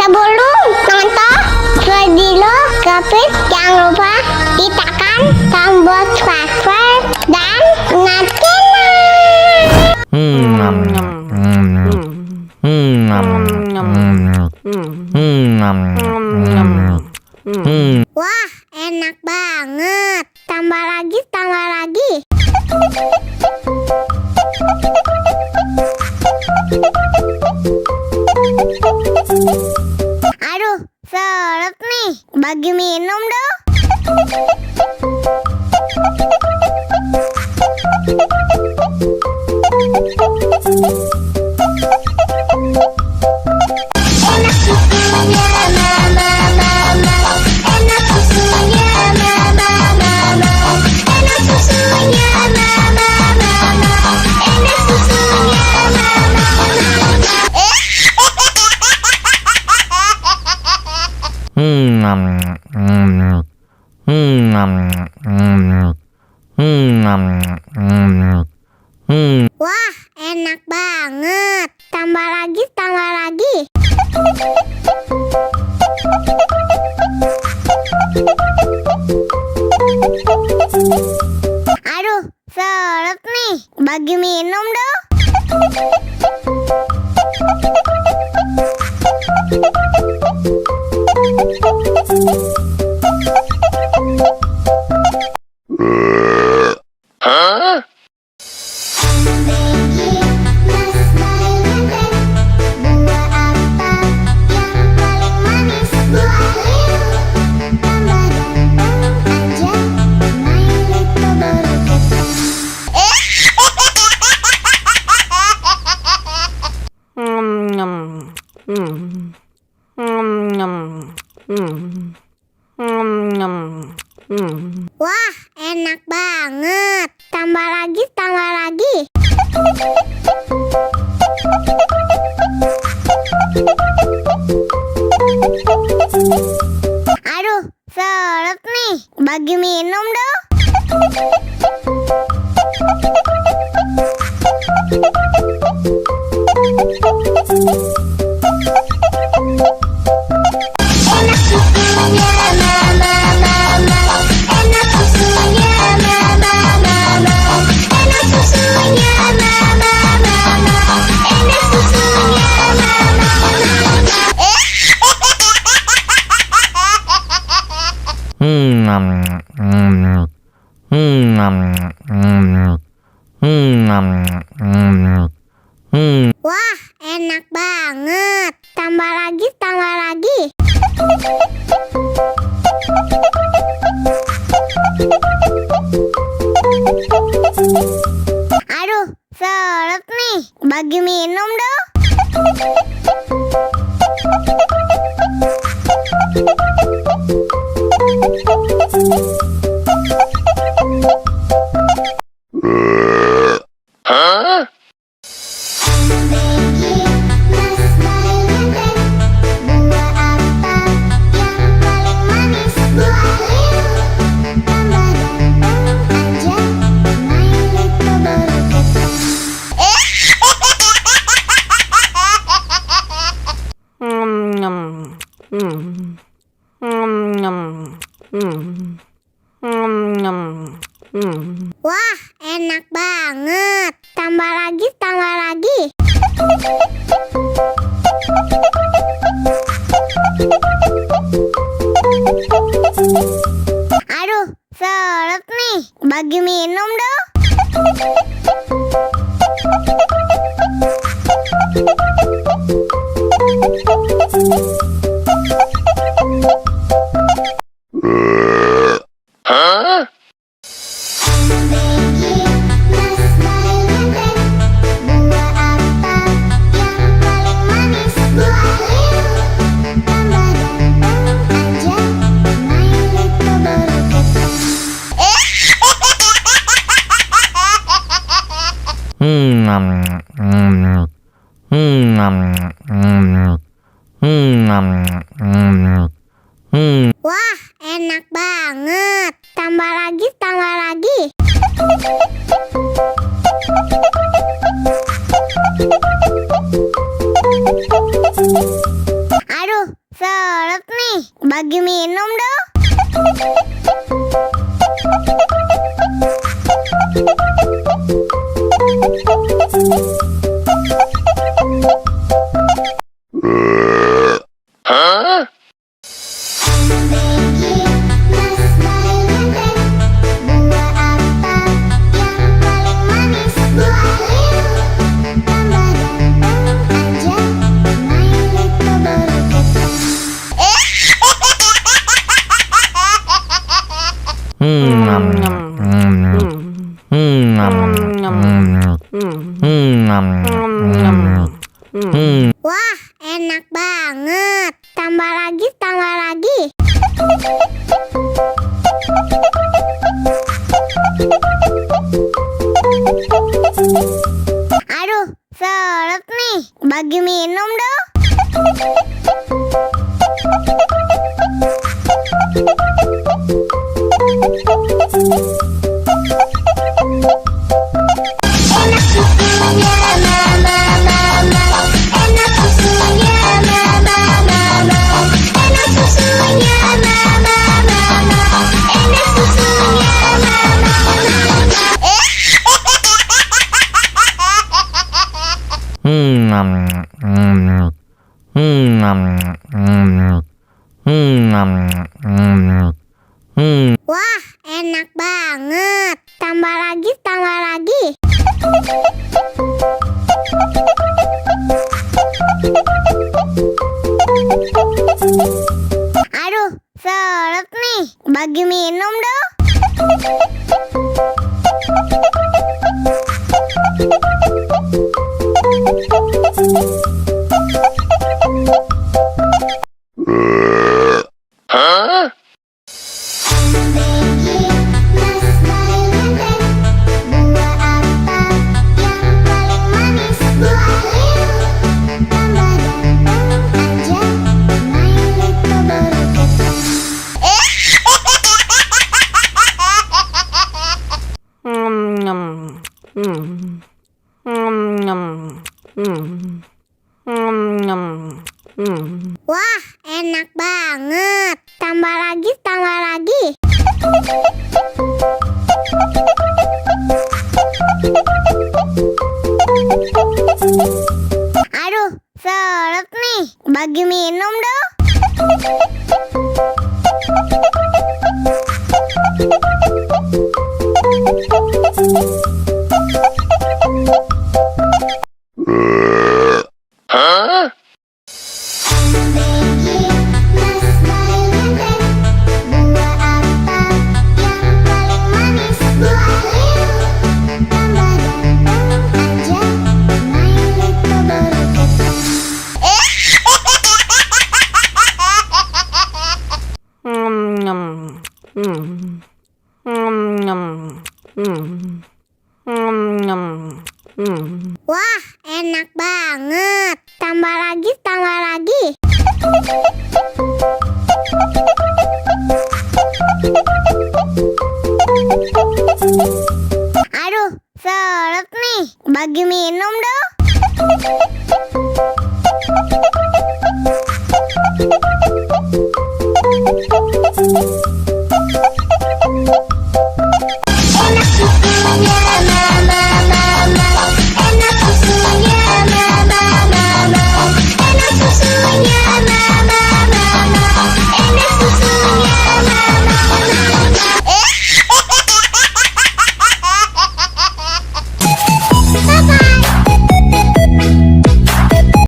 Sebelum nonton video Kepit, jangan lupa ditekan tombol subscribe dan Wah, enak banget. Tambah lagi, tambah lagi. Aduh, seret nih. Bagi minum dong. Enak susunya mama, enak susunya mama, enak susunya mama, enak susunya Wah, enak banget. Tambah lagi, tambah lagi. Aduh, seret nih. Bagi minum dong. Wah, enak banget. Tambah lagi, tambah lagi. Aduh, seret nih. Bagi minum dong. Enak susunya mama, enak susunya mama, enak susunya mama, enak susunya Wah, enak banget. Tambah lagi, tambah lagi. Aduh, seret nih. Bagi minum dong. Wah, enak banget. Tambah lagi, tambah lagi. Aduh, seret nih. Bagi minum dong. Wah, enak banget. Tambah lagi, tambah lagi. Aduh, bagi minum dong. Hah? Wah, enak banget. Tambah lagi, tambah lagi. Aduh, seret nih. Bagi minum dong. Enak susunya mama, enak susunya mama, enak susunya mama, enak susunya Wah, enak banget. Tambah lagi, tambah lagi. Aduh, seret nih. Bagi minum dong. Hah? Wah, enak banget. Tambah lagi, tambah lagi. Aduh, seret nih. Bagi minum dong. Hah? Wah, enak banget. Tambah lagi, tambah lagi. Aduh, seret nih. Bagi minum dong.